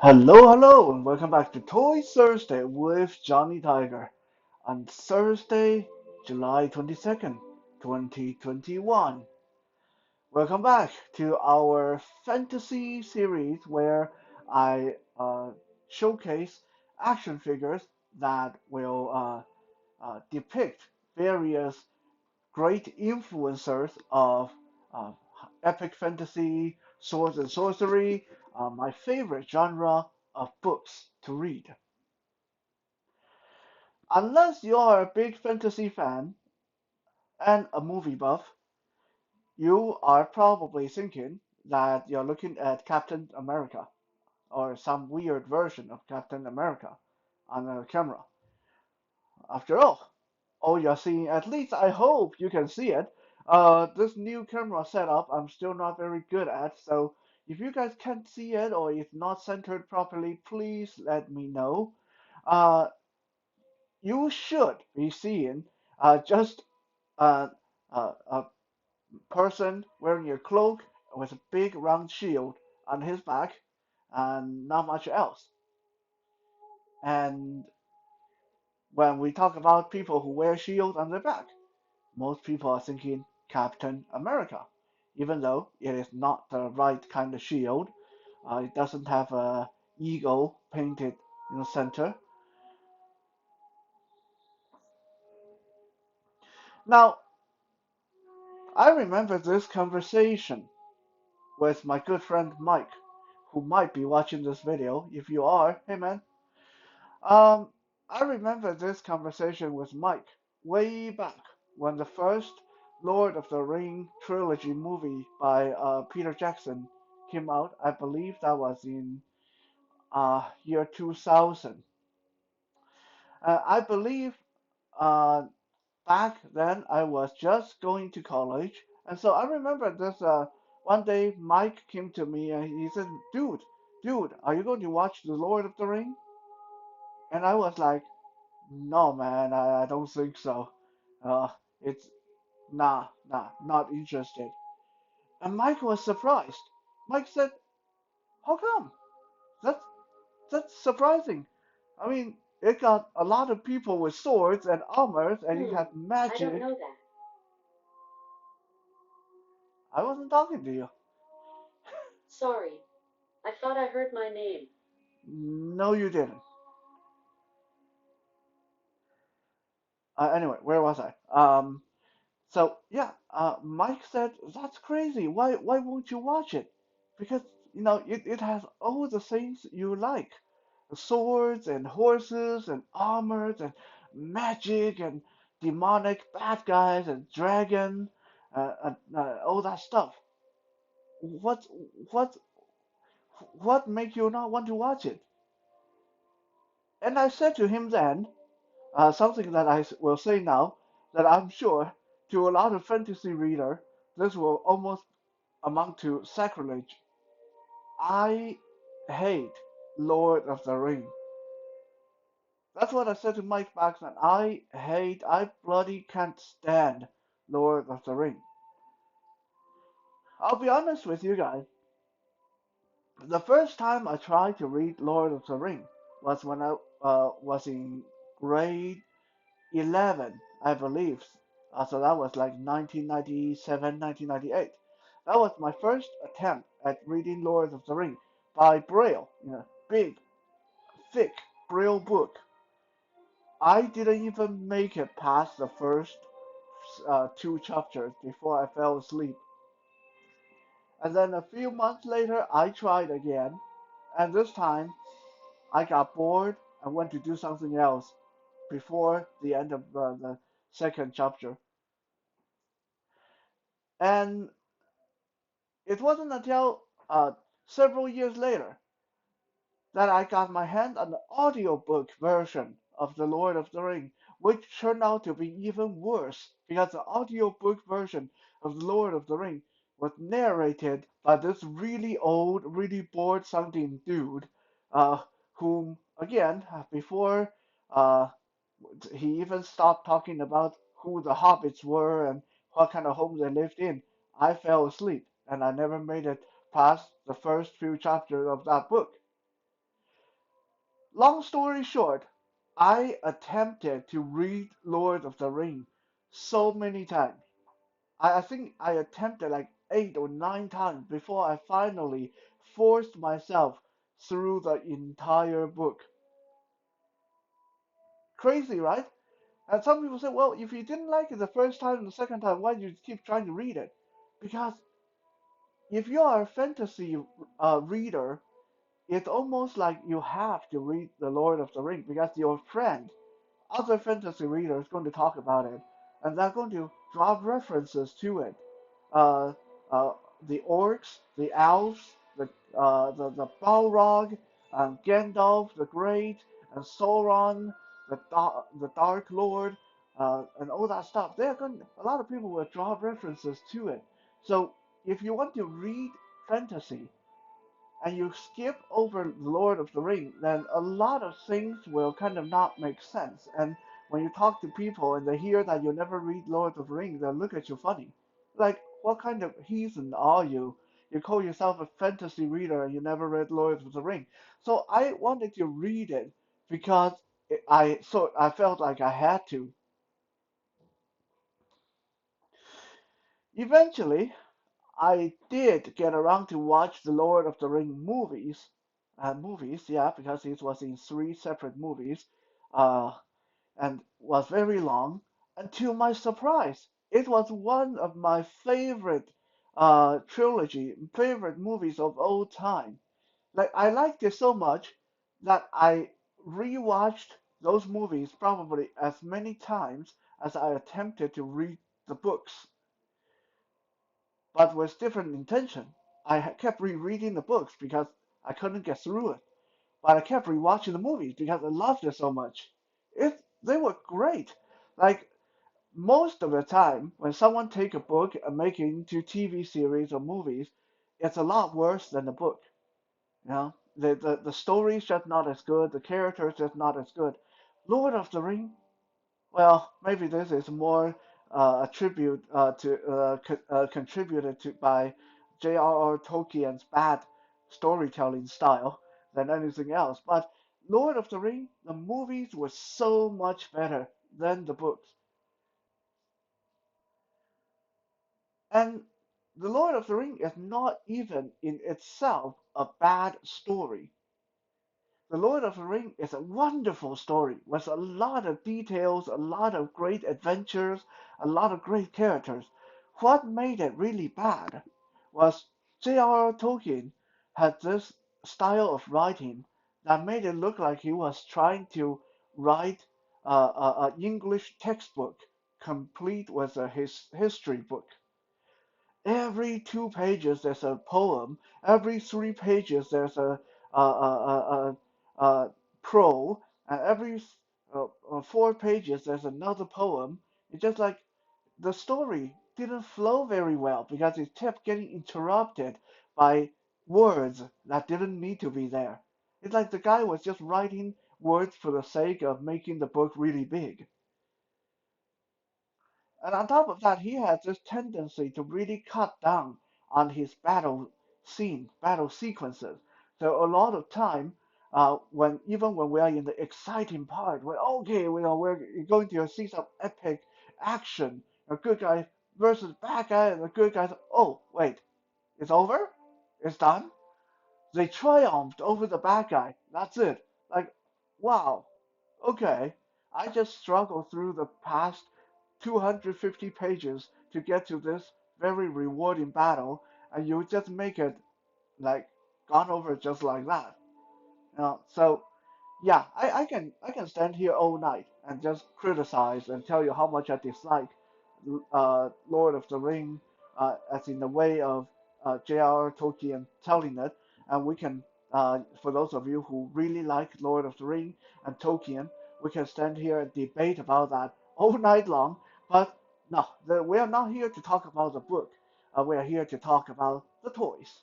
Hello, and welcome back to Toy Thursday with Johnny Tiger on Thursday, July 22nd, 2021. Welcome back to our fantasy series where I showcase action figures that will depict various great influencers of uh, epic fantasy, swords and sorcery, my favorite genre of books to read. Unless you are a big fantasy fan and a movie buff, you are probably thinking that you're looking at Captain America or some weird version of Captain America on a camera. After all you're seeing, at least I hope you can see it. This new camera setup I'm still not very good at, so if you guys can't see it or it's not centered properly, please let me know. Uh, you should be seeing just uh, a person wearing a cloak with a big round shield on his back and not much else. And when we talk about people who wear shields on their back, most people are thinking Captain America, even though it is not the right kind of shield. It doesn't have a eagle painted in the center. Now, I remember this conversation with my good friend Mike, who might be watching this video. If you are, hey man. Um, I remember this conversation with Mike way back when the first Lord of the Ring trilogy movie by Peter Jackson came out. I believe that was in year 2000. I believe uh, back then I was just going to college, and so I remember this. One day Mike came to me and he said, "Dude, are you going to watch The Lord of the Ring?" And I was like, "No, man, I don't think so. Uh, it's not interested." And Mike was surprised. Mike said, "How come? That's that's surprising. I mean, it got a lot of people with swords and armors, and it had I don't magic." know that. I wasn't talking to you. Sorry. I thought I heard my name. No, you didn't. Anyway, where was I? So yeah, Mike said that's crazy. Why won't you watch it? Because it has all the things you like: swords and horses and armors and magic and demonic bad guys and dragon, all that stuff. What what what make you not want to watch it? And I said to him then, something that will say now, that I'm sure to a lot of fantasy reader this will almost amount to sacrilege. I hate Lord of the Ring. That's what I said to Mike back then. I bloody can't stand Lord of the Ring. I'll be honest with you guys. The first time I tried to read Lord of the Ring was when I was in grade 11, I believe. So that was like 1997, 1998. That was my first attempt at reading Lord of the Ring by Braille, big, thick Braille book. I didn't even make it past the first two chapters before I fell asleep. And then a few months later, I tried again, and this time I got bored and went to do something else before the end of the second chapter. And it wasn't until several years later that I got my hand on the audiobook version of The Lord of the Ring, which turned out to be even worse because the audiobook version of The Lord of the Ring was narrated by this really old, really bored sounding dude, whom, again, before uh, he even stopped talking about who the hobbits were and what kind of home they lived in, I fell asleep and I never made it past the first few chapters of that book. Long story short, I attempted to read Lord of the Ring so many times. I think I attempted like 8 or 9 times before I finally forced myself through the entire book. Crazy, right? And some people say, well, if you didn't like it the first time and the second time, why do you keep trying to read it? Because if you are a fantasy reader, it's almost like you have to read The Lord of the Rings because your friend, other fantasy readers, going to talk about it, and they're going to drop references to it. Uh, uh, the orcs, the elves, the Balrog, and Gandalf the Great, and Sauron, the Dark Lord, and all that stuff. A lot of people will draw references to it. So if you want to read fantasy and you skip over Lord of the Ring, then a lot of things will kind of not make sense. And when you talk to people and they hear that you never read Lord of the Ring, they'll look at you funny. Like, what kind of heathen are you? You call yourself a fantasy reader and you never read Lord of the Ring. So I wanted to read it because I felt like I had to. Eventually, I did get around to watch the Lord of the Ring movies. Yeah, because it was in three separate movies, uh, and was very long. And to my surprise, it was one of my favorite movies of all time. Like I liked it so much that I rewatched those movies probably as many times as I attempted to read the books, but with different intention. Kept rereading the books because I couldn't get through it, but I kept rewatching the movies because I loved it so much. They were great. Like most of the time, when someone take a book and make it into TV series or movies, it's a lot worse than the book. You know, the story's just not as good, the characters just not as good. Lord of the Ring, well, maybe this is more a tribute contributed to by J.R.R. Tolkien's bad storytelling style than anything else. But Lord of the Ring, the movies were so much better than the books. And The Lord of the Ring is not even in itself a bad story. The Lord of the Ring is a wonderful story with a lot of details, a lot of great adventures, a lot of great characters. What made it really bad was J.R.R. Tolkien had this style of writing that made it look like he was trying to write a English textbook complete with a history book. Every 2 pages there's a poem. Every 3 pages there's a pro. And every 4 pages there's another poem. It's just like the story didn't flow very well because it kept getting interrupted by words that didn't need to be there. It's like the guy was just writing words for the sake of making the book really big. And on top of that, he has this tendency to really cut down on his battle sequences. So a lot of time, when even when we are in the exciting part, we're going to see some epic action, a good guy versus bad guy, and the good guys. Oh wait, it's over, it's done. They triumphed over the bad guy. That's it. Like, wow. Okay. I just struggled through the past 250 pages to get to this very rewarding battle, and you just make it like gone over just like that. So yeah, I can stand here all night and just criticize and tell you how much I dislike Lord of the Ring, as in the way of J.R.R. Tolkien telling it, and we can, for those of you who really like Lord of the Ring and Tolkien, we can stand here and debate about that all night long. But no, we are not here to talk about the book. We are here to talk about the toys.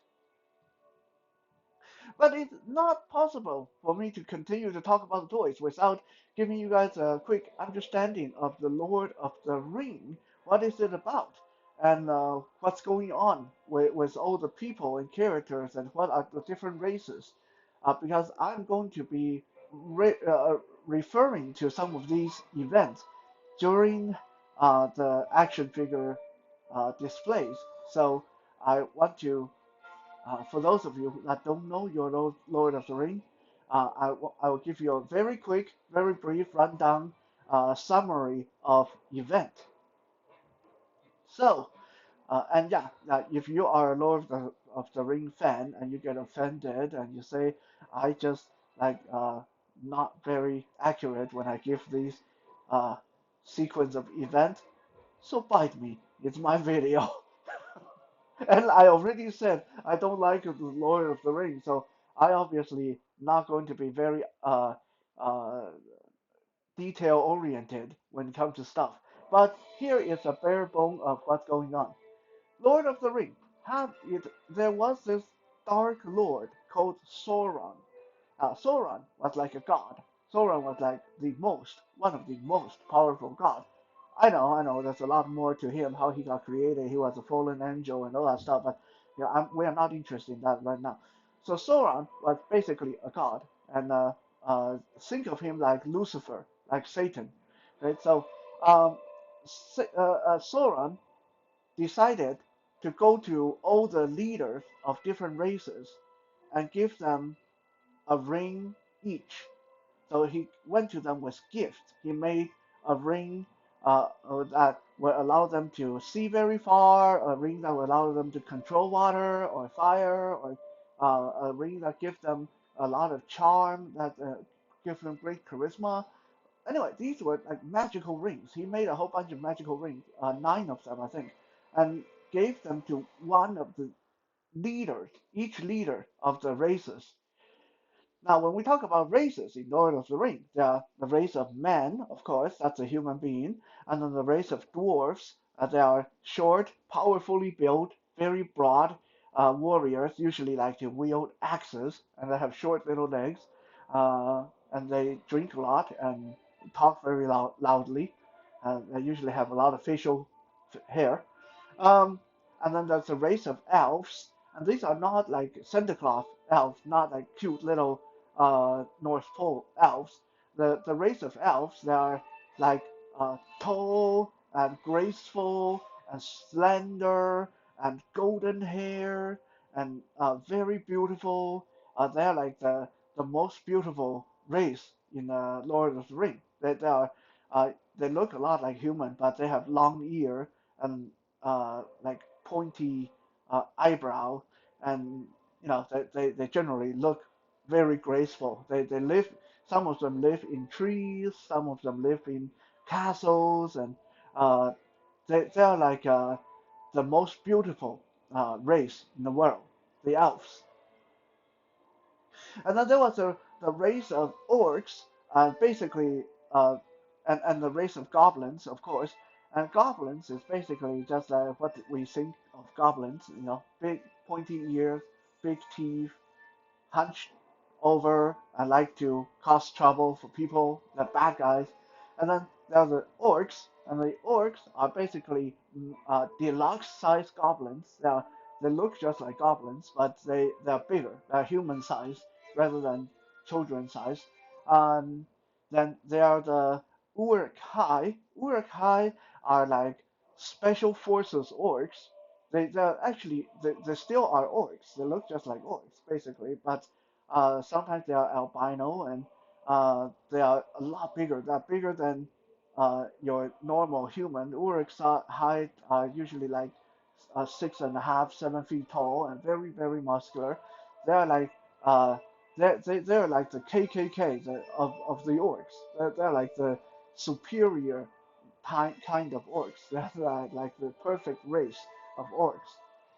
But it's not possible for me to continue to talk about the toys without giving you guys a quick understanding of the Lord of the Ring. What is it about? And what's going on with all the people and characters and what are the different races? Because I'm going to be re referring to some of these events during the action figure displays. So I want to, for those of you that don't know your Lord of the Ring, I will give you a very quick, very brief rundown summary of event. So, and yeah, if you are a of the Ring fan and you get offended and you say, I just like not very accurate when I give these uh, sequence of events, so bite me. It's my video. And I already said I don't like the Lord of the Rings, so I obviously not going to be very uh, detail oriented when it comes to stuff. But here is a bare bone of what's going on. Lord of the Ring. There was this dark lord called Sauron. Sauron was like a god. Sauron was like one of the most powerful gods. I know, there's a lot more to him, how he got created. He was a fallen angel and all that stuff, but we are not interested in that right now. So Sauron was basically a god, and think of him like Lucifer, like Satan, right? So um, Sauron decided to go to all the leaders of different races and give them a ring each. So he went to them with gifts. He made a ring that will allow them to see very far, a ring that will allow them to control water or fire, or a ring that gives them a lot of charm, that gives them great charisma. Anyway, these were like magical rings. He made a whole bunch of magical rings, nine of them, I think, and gave them to one of the leaders, each leader of the races. Now, when we talk about races in Lord of the Rings, there are the race of men, of course, that's a human being, and then the race of dwarfs. They are short, powerfully built, very broad warriors, usually like to wield axes, and they have short little legs, and they drink a lot and talk very loudly. They usually have a lot of facial hair. Um, and then there's a race of elves, and these are not like Santa Claus elves, not like cute little North Pole elves. The race of elves, they are like tall and graceful and slender and golden hair and very beautiful. They're like the most beautiful race in Lord of the Ring. They are they look a lot like human, but they have long ear and like pointy eyebrow, and they generally look very graceful. They live. Some of them live in trees. Some of them live in castles, and uh, they are like the most beautiful race in the world, the elves. And then there was the race of orcs, basically, uh, and the race of goblins, of course. And goblins is basically just what we think of goblins, big pointy ears, big teeth, hunched over and like to cause trouble for people, the bad guys. And then there are the orcs, and the orcs are basically deluxe sized goblins. They look just like goblins, but they're bigger. They're human size rather than children size. Um, then there are the Uruk-hai. Uruk-hai are like special forces orcs. They're actually they still are orcs. They look just like orcs basically, but sometimes they are albino and they are a lot bigger. They're bigger than your normal human. Uruk's height are usually like 6.5, 7 feet tall and very, very muscular. They're like uh, they're like the KKK of the orcs. They're like the superior kind of orcs. They're like the perfect race of orcs.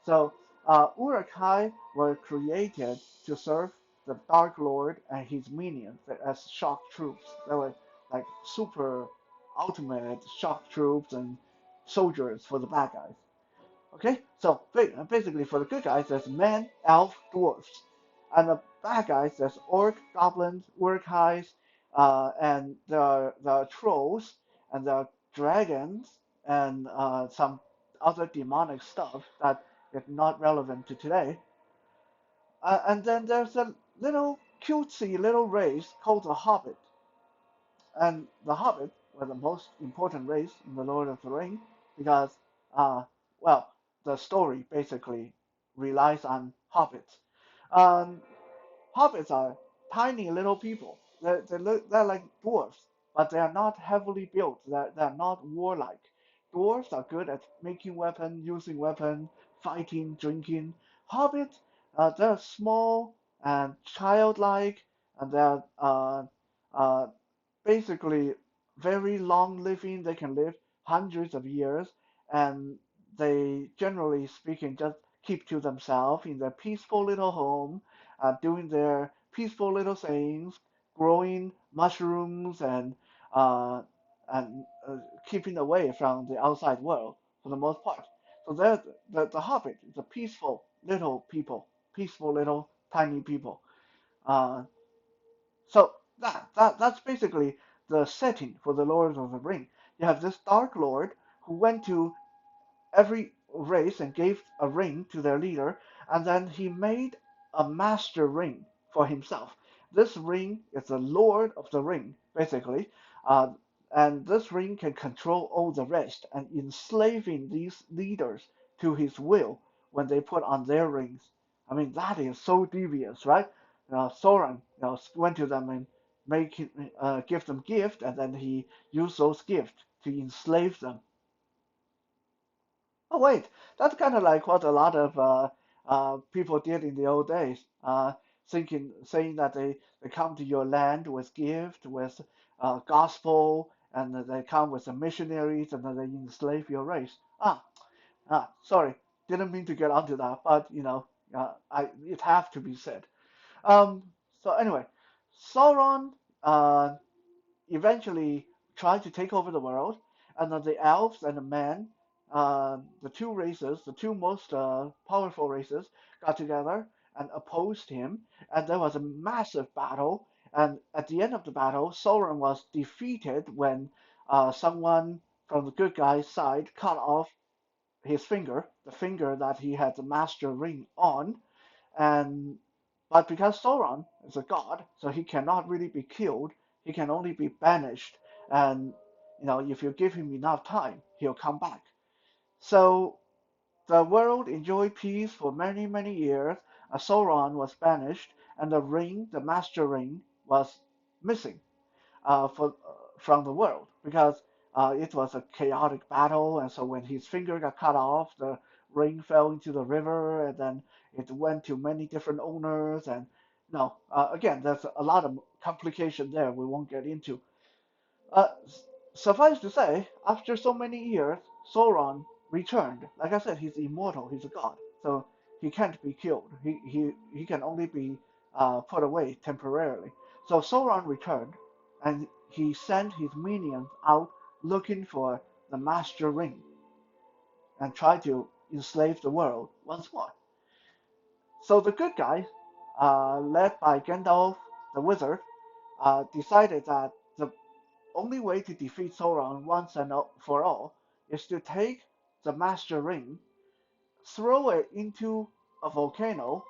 So Uruk-hai were created to serve the Dark Lord and his minions as shock troops. They were like super ultimate shock troops and soldiers for the bad guys. Okay, so basically for the good guys, there's men, elf, dwarfs, and the bad guys there's orc, goblins, urkhais, and there are trolls, and there are dragons, and some other demonic stuff that is not relevant to today. And then there's a little cutesy little race called the Hobbit. And the Hobbit were the most important race in the Lord of the Ring because, uh, well, the story basically relies on hobbits. Um, Hobbits are tiny little people. They're like dwarfs, but they are not heavily built. They're not warlike. Dwarfs are good at making weapons, using weapons, fighting, drinking. Hobbits, they're small and childlike, and they're uh, basically very long living. They can live hundreds of years, and they generally speaking just keep to themselves in their peaceful little home, doing their peaceful little things, growing mushrooms uh, and keeping away from the outside world for the most part. So the Hobbit is a peaceful little people, peaceful little tiny people. Uh, so that's basically the setting for the Lord of the Ring. You have this Dark Lord who went to every race and gave a ring to their leader, and then he made a master ring for himself. This ring is the Lord of the Ring, basically, uh, and this ring can control all the rest and enslaving these leaders to his will when they put on their rings. I mean, that is so devious, right? Sauron, went to them and give them gift, and then he used those gifts to enslave them. Oh wait, that's kind of like what a lot of people did in the old days, saying that they come to your land with gift, with gospel, and that they come with the missionaries, and then they enslave your race. Sorry, didn't mean to get onto that, but it have to be said. Um, so anyway, Sauron uh, eventually tried to take over the world, and then the elves and the men, the two races, the two most powerful races, got together and opposed him, and there was a massive battle. And at the end of the battle, Sauron was defeated when someone from the good guy's side cut off his finger, the finger that he had the master ring on, and but because Sauron is a god, so he cannot really be killed. He can only be banished. And if you give him enough time, he'll come back. So the world enjoyed peace for many, many years. Sauron was banished, and the ring, the master ring, was missing from the world because it was a chaotic battle, and so when his finger got cut off, the ring fell into the river, and then it went to many different owners, and no, again, there's a lot of complication there we won't get into. Uh, Suffice to say, after so many years, Sauron returned. Like I said, he's immortal. He's a god, so he can't be killed. He can only be put away temporarily. So Sauron returned, and he sent his minions out looking for the Master Ring and tried to enslave the world once more. So the good guys, led by Gandalf the Wizard, decided that the only way to defeat Sauron once and for all is to take the Master Ring, throw it into a volcano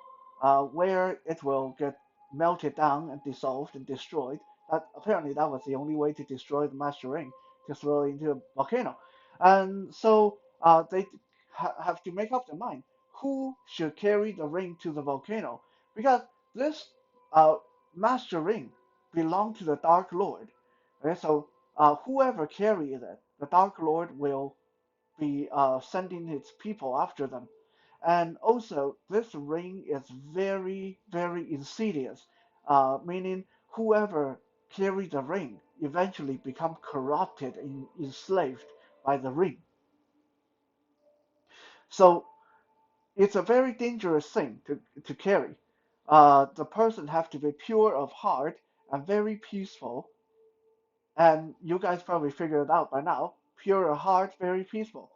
where it will get melted down and dissolved and destroyed. Apparently that was the only way to destroy the Master Ring, to throw it into a volcano. And so they have to make up their mind who should carry the ring to the volcano because this uh, Master Ring belonged to the Dark Lord. Okay, so whoever carries it, the Dark Lord will be sending its people after them. And also, this ring is very, very insidious, meaning whoever carries the ring eventually become corrupted and enslaved by the ring. So it's a very dangerous thing to carry. The person have to be pure of heart and very peaceful. And you guys probably figured it out by now. Pure heart, very peaceful.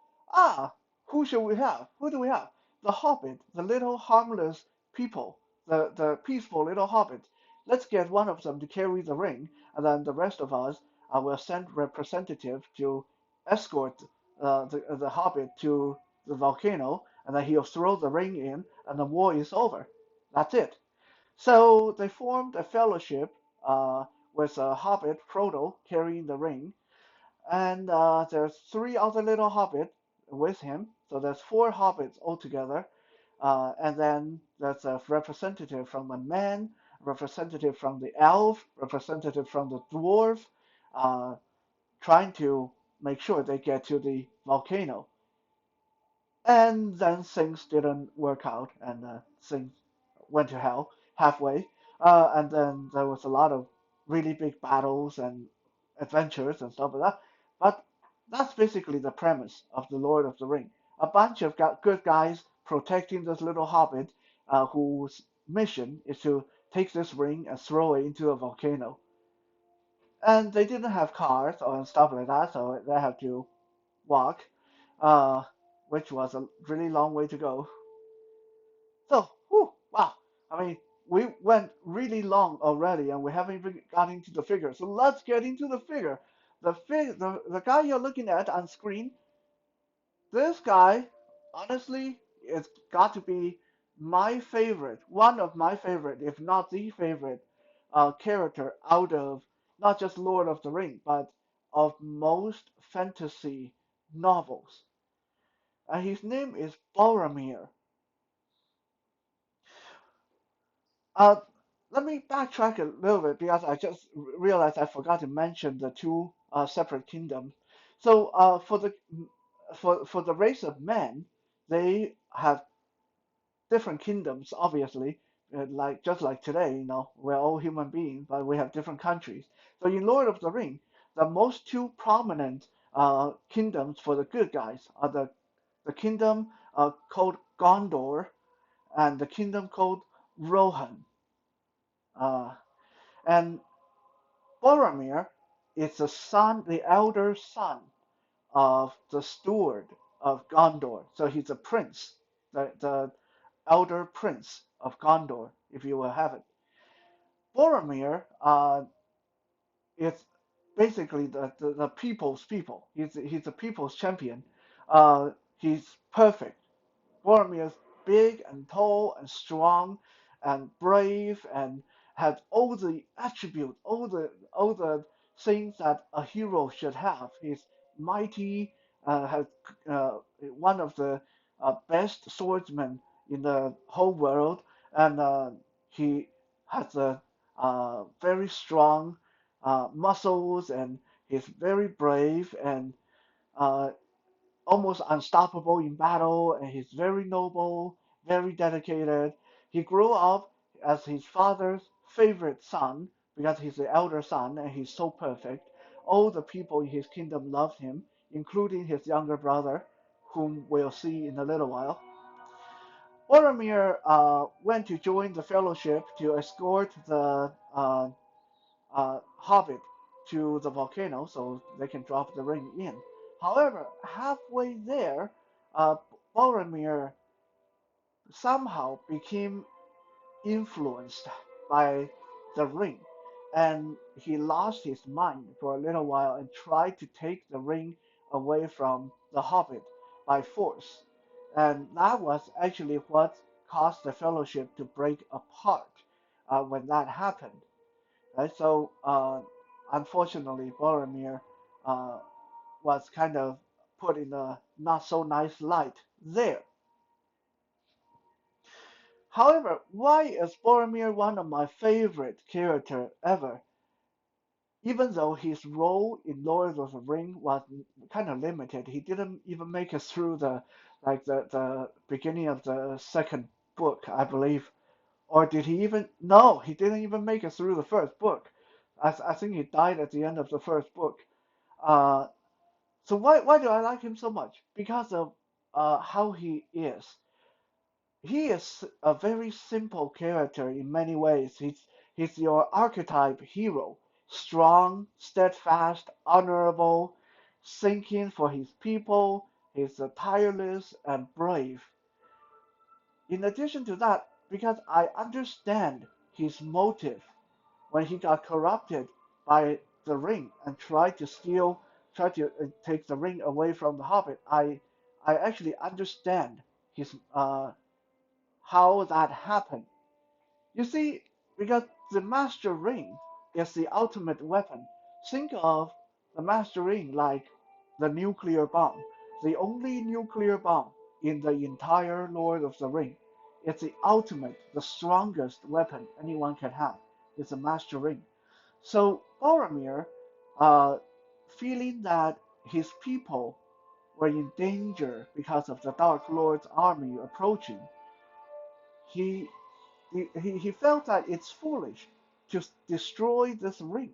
Who should we have? Who do we have? The Hobbit, the little harmless people, the peaceful little Hobbit. Let's get one of them to carry the ring, and then the rest of us will send representative to escort the Hobbit to the volcano, and then he'll throw the ring in, and the war is over. That's it. So they formed a fellowship with a hobbit, Frodo, carrying the ring, and there's three other little hobbits with him. So there's four hobbits altogether, and then there's a representative from the man, representative from the elf, representative from the dwarf, uh, trying to make sure they get to the volcano. And then things didn't work out, and things went to hell halfway. And then there was a lot of really big battles and adventures and stuff like that. But that's basically the premise of the Lord of the Ring. A bunch of good guys protecting this little hobbit, whose mission is to take this ring and throw it into a volcano. And they didn't have cars or stuff like that, so they had to walk, uh, which was a really long way to go. So, whew, wow. I mean, we went really long already, and we haven't even got into the figure. So let's get into the figure. The guy you're looking at on screen, this guy, honestly, it's got to be my favorite, one of my favorite, if not the favorite, character out of not just Lord of the Ring, but of most fantasy novels. And his name is Boromir. Uh, Let me backtrack a little bit because I just realized I forgot to mention the two separate kingdoms. So for the race of men, they have different kingdoms, obviously, like just like today, we're all human beings, but we have different countries. So in Lord of the Ring, the most two prominent kingdoms for the good guys are the kingdom called Gondor and the kingdom called Rohan. Uh, and Boromir is the son, the elder son of the steward of Gondor. So he's a prince, the elder prince of Gondor, if you will have it. Boromir is basically the people's people. He's a people's champion. He's perfect. Boromir is big and tall and strong and brave and has all the attributes, all the things that a hero should have. He's mighty, has one of the best swordsmen in the whole world, and he has a very strong muscles, and he's very brave and uh, almost unstoppable in battle, and he's very noble, very dedicated. He grew up as his father's favorite son because he's the elder son and he's so perfect. All the people in his kingdom loved him, including his younger brother, whom we'll see in a little while. Boromir went to join the Fellowship to escort the hobbit to the volcano so they can drop the ring in. However, halfway there, uh, Boromir somehow became influenced by the ring, and he lost his mind for a little while and tried to take the ring away from the hobbit by force. And that was actually what caused the fellowship to break apart when that happened. Right? So, unfortunately, Boromir uh, was kind of put in a not so nice light there. However, why is Boromir one of my favorite character ever? Even though his role in Lord of the Ring was kind of limited, he didn't even make it through the beginning of the second book, I believe. Or did he even? No, he didn't even make it through the first book. I think he died at the end of the first book. Uh, so why do I like him so much? Because of how he is. He is a very simple character in many ways. He's your archetype hero, strong, steadfast, honorable, thinking for his people. He's tireless and brave. In addition to that, because I understand his motive when he got corrupted by the ring and tried to take the ring away from the Hobbit, I actually understand his how that happened. You see, because the Master Ring is the ultimate weapon. Think of the Master Ring like the nuclear bomb, the only nuclear bomb in the entire Lord of the Ring. It's the ultimate, the strongest weapon anyone can have. It's a Master Ring. So Boromir, uh, feeling that his people were in danger because of the Dark Lord's army approaching, he he felt that it's foolish to destroy this ring.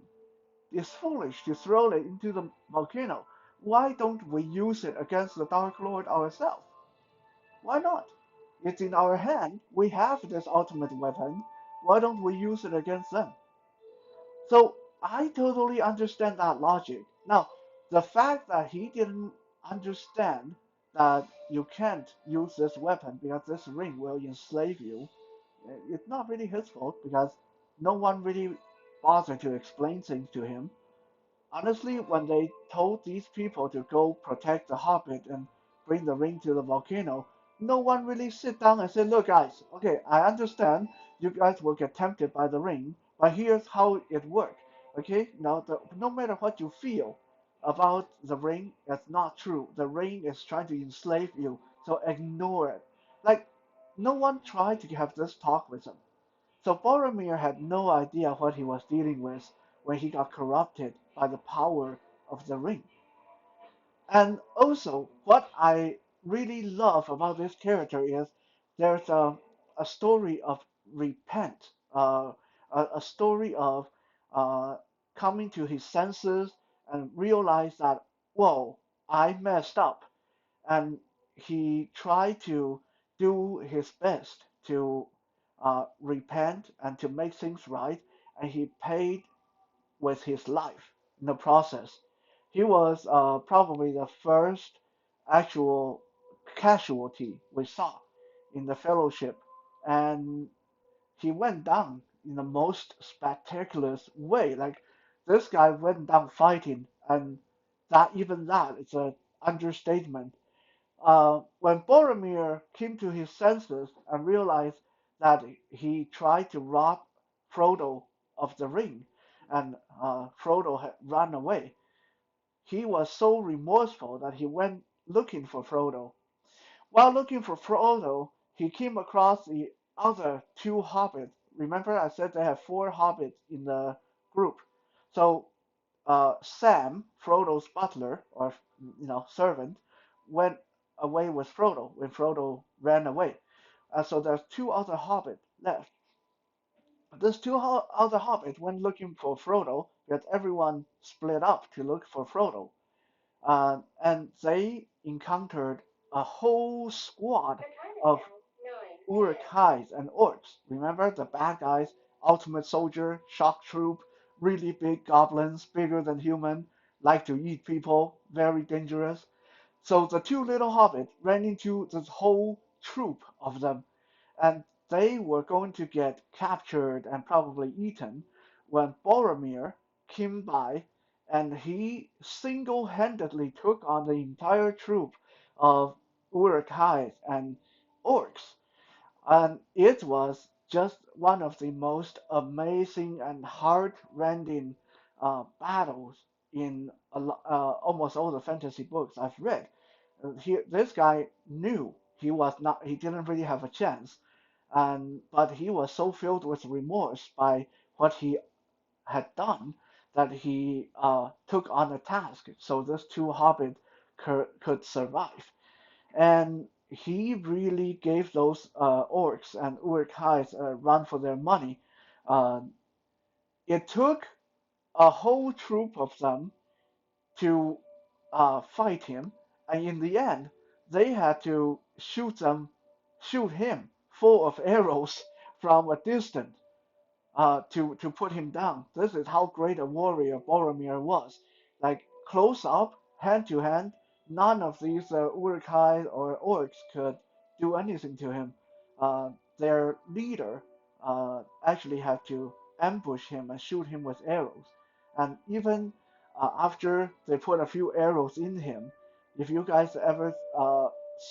It's foolish to throw it into the volcano. Why don't we use it against the Dark Lord ourselves? Why not? It's in our hand. We have this ultimate weapon. Why don't we use it against them? So I totally understand that logic. Now, the fact that he didn't understand that you can't use this weapon because this ring will enslave you, it's not really his fault because no one really bothered to explain things to him. Honestly, when they told these people to go protect the Hobbit and bring the ring to the volcano, no one really sit down and said, "Look, guys, okay, I understand you guys will get tempted by the ring, but here's how it works." Okay, now no matter what you feel about the ring, it's not true. The ring is trying to enslave you, so ignore it. Like, no one tried to have this talk with him. So Boromir had no idea what he was dealing with when he got corrupted by the power of the ring. And also, what I really love about this character is there's a story of repent, a story of uh, coming to his senses and realize that, whoa, I messed up. And he tried to do his best to repent and to make things right, and he paid with his life in the process. He was probably the first actual casualty we saw in the fellowship, and he went down in the most spectacular way. Like this guy went down fighting, and that is an understatement. When Boromir came to his senses and realized that he tried to rob Frodo of the ring, and Frodo had run away, he was so remorseful that he went looking for Frodo. While looking for Frodo, he came across the other two hobbits. Remember, I said they have four hobbits in the group. So Sam, Frodo's butler or servant, went away with Frodo when Frodo ran away. So there's two other hobbits left. These two other hobbits went looking for Frodo, but everyone split up to look for Frodo. And they encountered a whole squad of Uruk-hais and orcs. Remember the bad guys, ultimate soldier, shock troop, really big goblins, bigger than human, like to eat people, very dangerous. So the two little hobbits ran into this whole troop of them, and they were going to get captured and probably eaten when Boromir came by and he single-handedly took on the entire troop of Uruk-hais and orcs. And it was just one of the most amazing and heart-rending battles in almost all the fantasy books I've read. This guy knew he didn't really have a chance, but he was so filled with remorse by what he had done that he took on a task so these two hobbits could survive. And he really gave those orcs and Uruk-hais a run for their money. Uh, it took a whole troop of them to fight him, and in the end, they had to shoot him full of arrows from a distance to put him down. This is how great a warrior Boromir was. Like close up, hand to hand, none of these Uruk-hai or orcs could do anything to him. Their leader actually had to ambush him and shoot him with arrows. And even after they put a few arrows in him, if you guys ever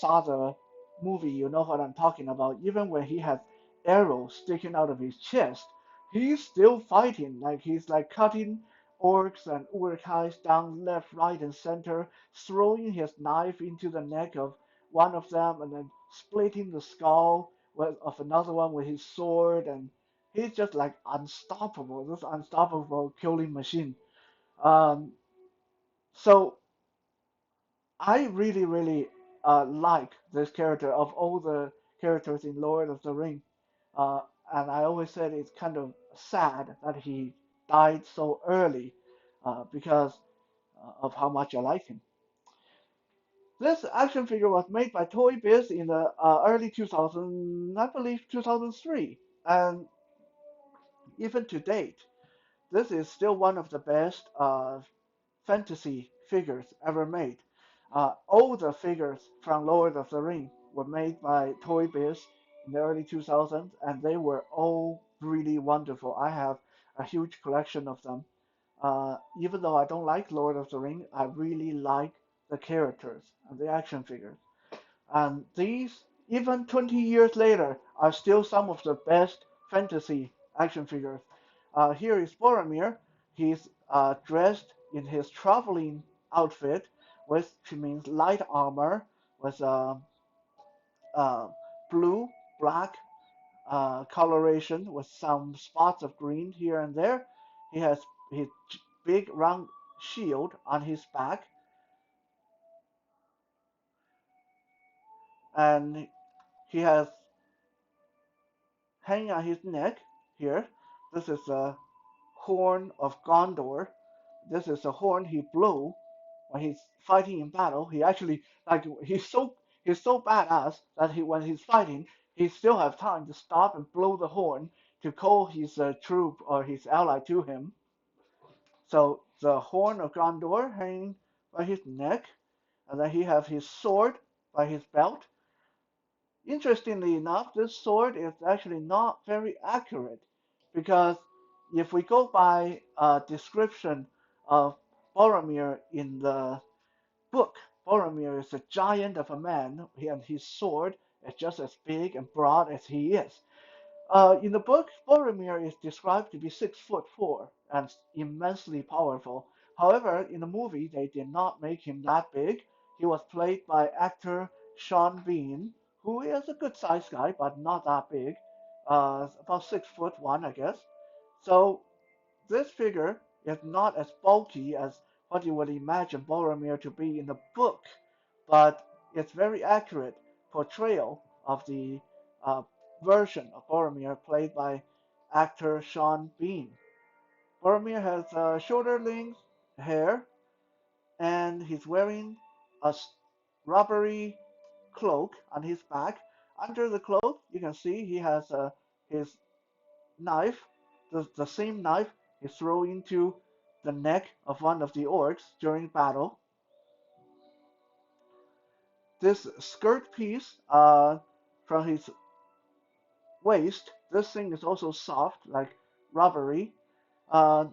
saw the movie, you know what I'm talking about. Even when he had arrow sticking out of his chest, he's still fighting. Like he's like cutting orcs and uruk-hais down left, right, and center, throwing his knife into the neck of one of them, and then splitting the skull of another one with his sword, and he's just like unstoppable. This unstoppable killing machine. Um, so I really, really like this character of all the characters in Lord of the Ring, uh, and I always said it's kind of sad that he died so early because of how much I like him. This action figure was made by ToyBiz in the early 2000, I believe 2003, and even to date, this is still one of the best fantasy figures ever made. All the figures from Lord of the Ring were made by Toy Biz in the early 2000s, and they were all really wonderful. I have a huge collection of them. Even though I don't like Lord of the Ring, I really like the characters and the action figures. And these, even 20 years later, are still some of the best fantasy action figures. Here is Boromir. He's dressed in his traveling outfit, which means light armor with uh, blue, black coloration with some spots of green here and there. He has his big round shield on his back, and he has hanging on his neck here. This is a horn of Gondor. This is a horn he blew when he's fighting in battle. He actually like he's so badass that he when he's fighting he still have time to stop and blow the horn to call his troop or his ally to him. So the horn of Gondor hanging by his neck, and then he have his sword by his belt. Interestingly enough, this sword is actually not very accurate because if we go by a description of Boromir in the book, Boromir is a giant of a man, and his sword is just as big and broad as he is. In the book, Boromir is described to be 6'4" and immensely powerful. However, in the movie, they did not make him that big. He was played by actor Sean Bean, who is a good sized guy, but not that big. About 6'1", I guess. So this figure is not as bulky as what you would imagine Boromir to be in the book, but it's very accurate portrayal of the uh, version of Boromir played by actor Sean Bean. Boromir has shoulder length hair, and he's wearing a rubbery cloak on his back. Under the cloak, you can see he has his knife, the same knife he threw into the neck of one of the orcs during battle. This skirt piece from his waist, this thing is also soft, like rubbery. Uh,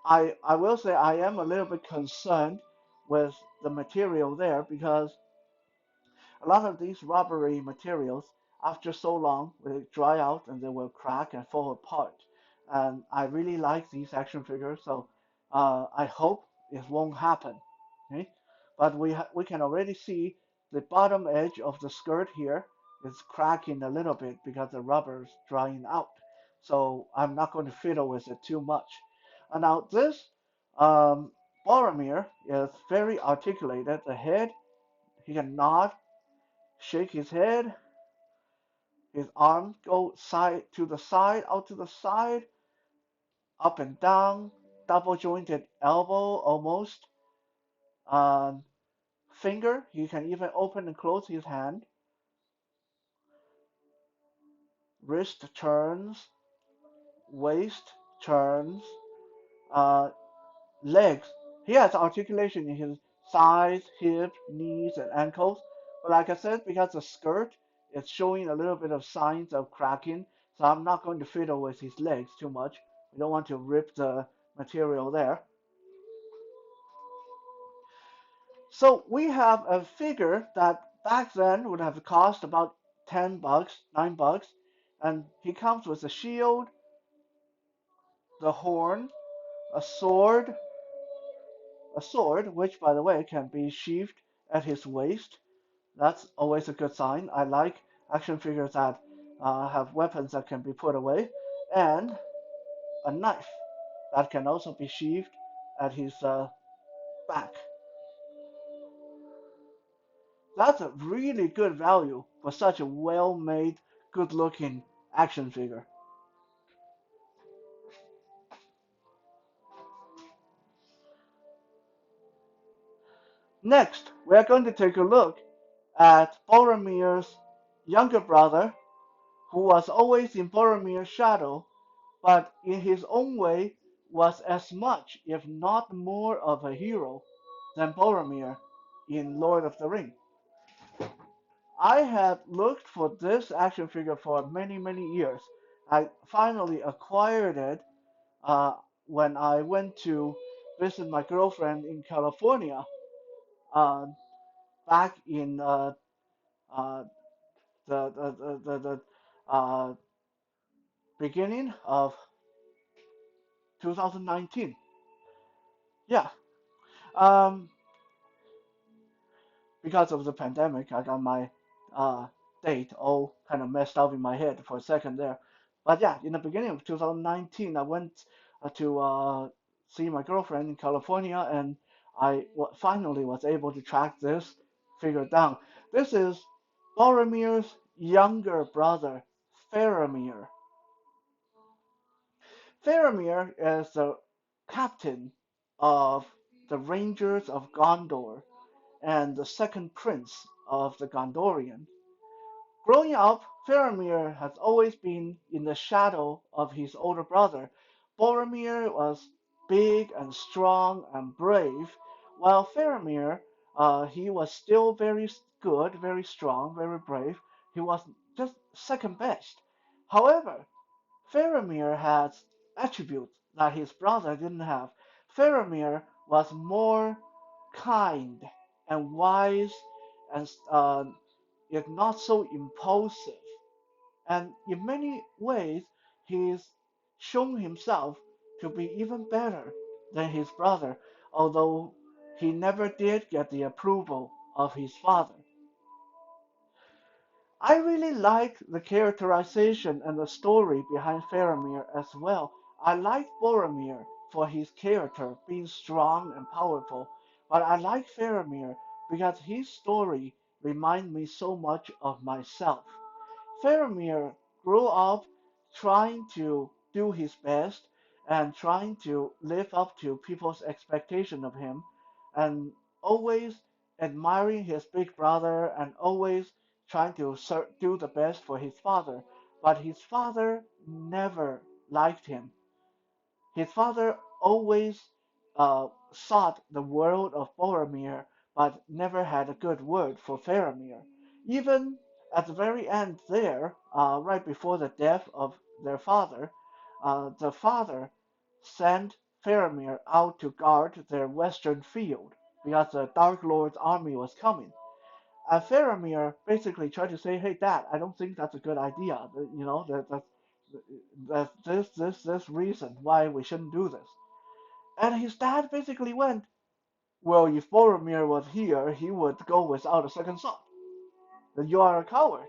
I will say I am a little bit concerned with the material there because a lot of these rubbery materials, after so long, will dry out and they will crack and fall apart. And I really like these action figures, so I hope it won't happen. Okay? But we can already see the bottom edge of the skirt here is cracking a little bit because the rubber is drying out. So I'm not going to fiddle with it too much. And now this um, Boromir is very articulated. The head, he can nod, shake his head, his arms go side to the side, out to the side, up and down, double jointed elbow almost. Um, Finger, he can even open and close his hand. Wrist turns, waist turns, uh, legs. He has articulation in his thighs, hips, knees, and ankles. But like I said, because the skirt is showing a little bit of signs of cracking, so I'm not going to fiddle with his legs too much. We don't want to rip the material there. So we have a figure that back then would have cost about $10, $9. And he comes with a shield, the horn, a sword, a sword, which by the way can be sheathed at his waist. That's always a good sign. I like action figures that have weapons that can be put away, and a knife that can also be sheathed at his back. That's a really good value for such a well-made, good-looking action figure. Next, we are going to take a look at Boromir's younger brother, who was always in Boromir's shadow, but in his own way was as much, if not more, of a hero than Boromir in Lord of the Ring. I had looked for this action figure for many, many years. I finally acquired it when I went to visit my girlfriend in California uh, back in uh, the beginning of 2019. Yeah, um, because of the pandemic, I got my uh, date all kind of messed up in my head for a second there. But yeah, in the beginning of 2019, I went to see my girlfriend in California, and finally was able to track this figure down. This is Boromir's younger brother, Faramir. Faramir is the captain of the Rangers of Gondor and the second prince of the Gondorians. Growing up, Faramir has always been in the shadow of his older brother. Boromir was big and strong and brave, while Faramir, he was still very good, very strong, very brave. He was just second best. However, Faramir had attributes that his brother didn't have. Faramir was more kind and wise and yet not so impulsive. And in many ways, he's shown himself to be even better than his brother, although he never did get the approval of his father. I really like the characterization and the story behind Faramir as well. I like Boromir for his character being strong and powerful, but I like Faramir because his story reminds me so much of myself. Faramir grew up trying to do his best and trying to live up to people's expectation of him, and always admiring his big brother and always trying to do the best for his father. But his father never liked him. His father always sought the world of Boromir, but never had a good word for Faramir. Even at the very end there, right before the death of their father, the father sent Faramir out to guard their western field because the Dark Lord's army was coming. And Faramir basically tried to say, "Hey, Dad, I don't think that's a good idea. You know, that this reason why we shouldn't do this." And his dad basically went, "Well, if Boromir was here, he would go without a second thought. Then you are a coward.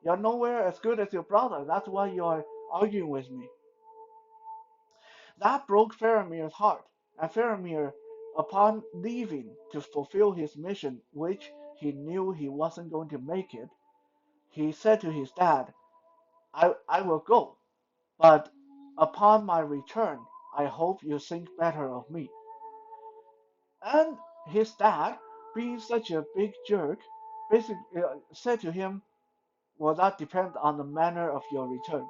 You're nowhere as good as your brother. That's why you're arguing with me." That broke Faramir's heart, and Faramir, upon leaving to fulfill his mission, which he knew he wasn't going to make it, he said to his dad, I will go, but upon my return, I hope you think better of me." And his dad, being such a big jerk, basically said to him, "Well, that depends on the manner of your return.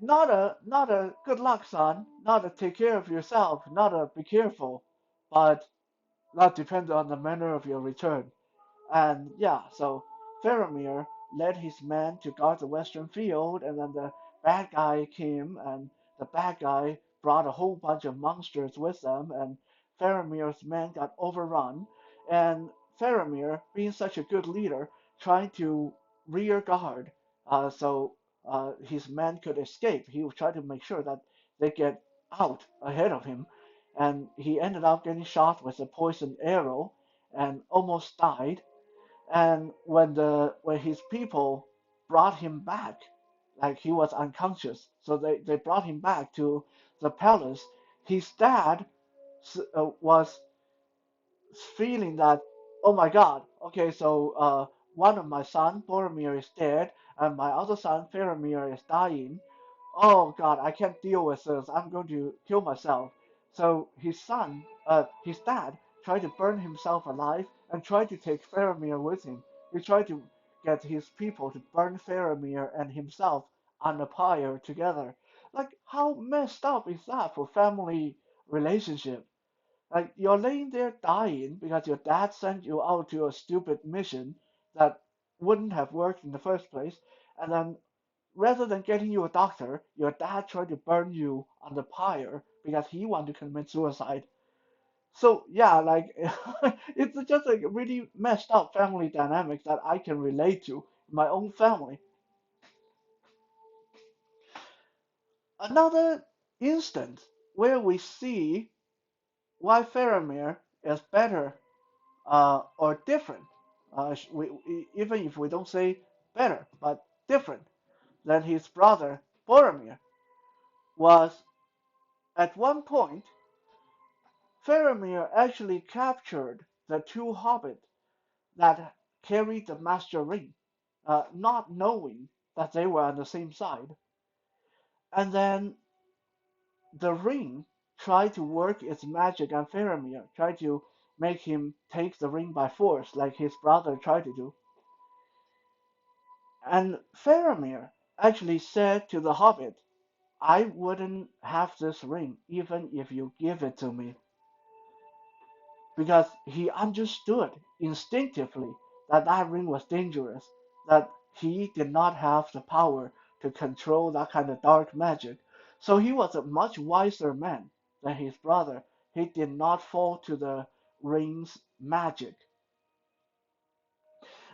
Not a good luck, son. Not a take care of yourself. Not a be careful. But that depends on the manner of your return." And yeah, so Faramir led his men to guard the western field, and then the bad guy came, and the bad guy brought a whole bunch of monsters with them, and Faramir's men got overrun. And Faramir, being such a good leader, tried to rear guard so his men could escape. He would try to make sure that they get out ahead of him, and he ended up getting shot with a poisoned arrow and almost died. And when his people brought him back, like he was unconscious, so they brought him back to the palace. His dad was feeling that, oh my God, okay, so one of my son, Boromir, is dead, and my other son, Faramir, is dying. Oh God, I can't deal with this. I'm going to kill myself. So his dad, tried to burn himself alive and tried to take Faramir with him. He tried to get his people to burn Faramir and himself on a pyre together. Like, how messed up is that for family relationship? Like you're laying there dying because your dad sent you out to a stupid mission that wouldn't have worked in the first place, and then rather than getting you a doctor, your dad tried to burn you on the pyre because he wanted to commit suicide. So yeah, like it's just a really messed up family dynamic that I can relate to in my own family. Another instance where we see why Faramir is better or different, even if we don't say better, but different than his brother Boromir, was at one point Faramir actually captured the two hobbits that carried the Master Ring, not knowing that they were on the same side. And then the ring tried to work its magic on Faramir, tried to make him take the ring by force, like his brother tried to do. And Faramir actually said to the hobbit, I wouldn't have this ring even if you give it to me, because he understood instinctively that that ring was dangerous, that he did not have the power to control that kind of dark magic. So he was a much wiser man than his brother. He did not fall to the ring's magic.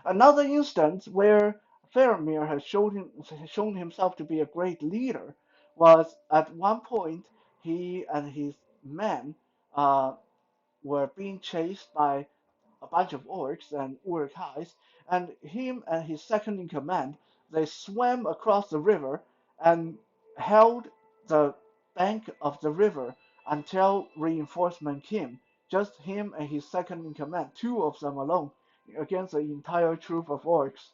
Another instance where Faramir has shown himself to be a great leader was at one point he and his men uh, were being chased by a bunch of orcs and Uruk-hais, and him and his second in command, they swam across the river and held the bank of the river until reinforcement came. Just him and his second in command, two of them alone, against the entire troop of orcs.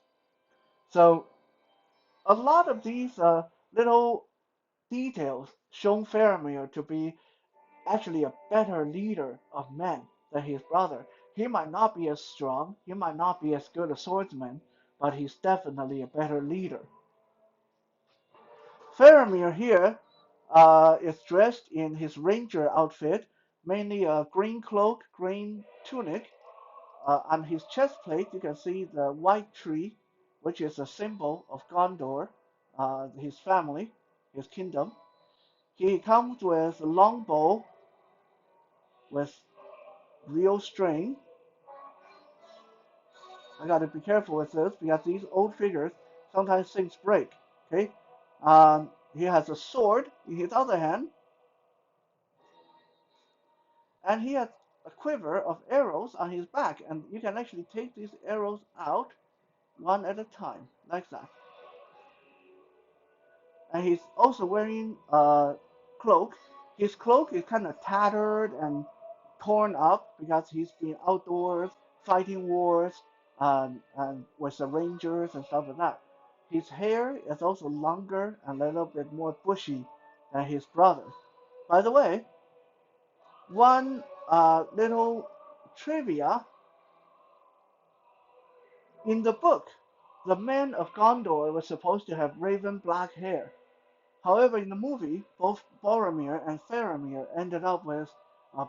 So a lot of these little details show Faramir to be actually a better leader of men than his brother. He might not be as strong, he might not be as good a swordsman, but he's definitely a better leader. Faramir here is dressed in his ranger outfit, mainly a green cloak, green tunic. On his chest plate, you can see the white tree, which is a symbol of Gondor, his family, his kingdom. He comes with a long bow with real string. I gotta be careful with this because these old figures sometimes things break. Okay, he has a sword in his other hand, and he has a quiver of arrows on his back, and you can actually take these arrows out one at a time, like that. And he's also wearing a cloak. His cloak is kind of tattered and torn up because he's been outdoors fighting wars and with the rangers and stuff like that. His hair is also longer and a little bit more bushy than his brother's. By the way, one little trivia in the book, the man of Gondor was supposed to have raven black hair. However, in the movie, both Boromir and Faramir ended up with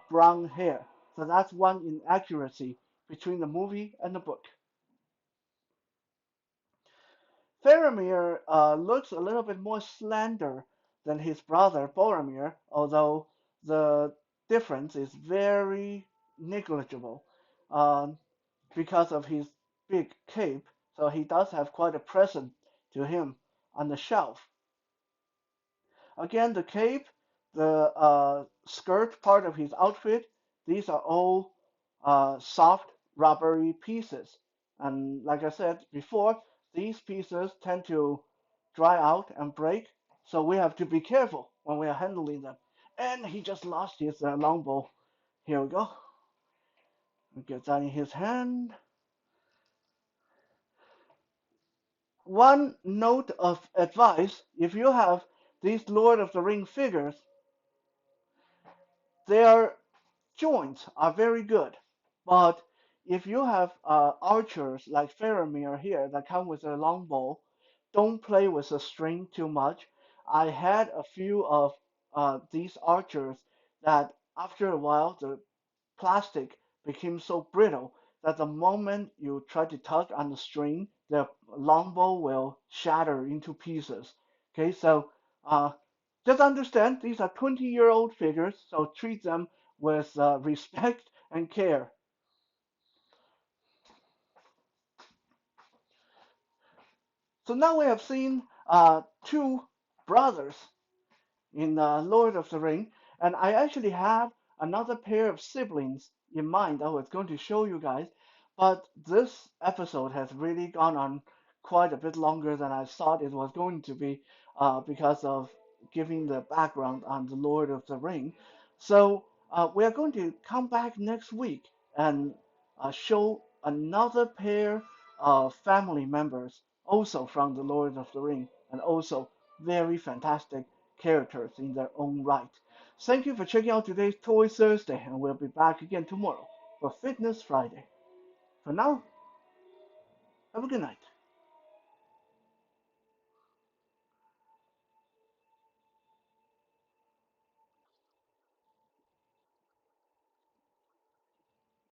brown hair. So that's one inaccuracy between the movie and the book. Faramir looks a little bit more slender than his brother Boromir, although the difference is very negligible um, because of his big cape. So he does have quite a presence to him on the shelf. Again, the cape, the skirt part of his outfit, these are all soft rubbery pieces. And like I said before, these pieces tend to dry out and break, so we have to be careful when we are handling them. And he just lost his longbow. Here we go. Get that in his hand. One note of advice, if you have these Lord of the Ring figures, their joints are very good. But if you have archers like Faramir here that come with a longbow, don't play with the string too much. I had a few of these archers that after a while the plastic became so brittle that the moment you try to tug on the string, the longbow will shatter into pieces. Okay, so just understand these are 20-year-old figures, so treat them with respect and care. So now we have seen two brothers in Lord of the Ring, and I actually have another pair of siblings in mind I was going to show you guys, but this episode has really gone on quite a bit longer than I thought it was going to be because of giving the background on the Lord of the Ring. So we are going to come back next week and show another pair of family members also from the Lord of the Ring and also very fantastic characters in their own right. Thank you for checking out today's Toy Thursday, and we'll be back again tomorrow for Fitness Friday. For now, have a good night.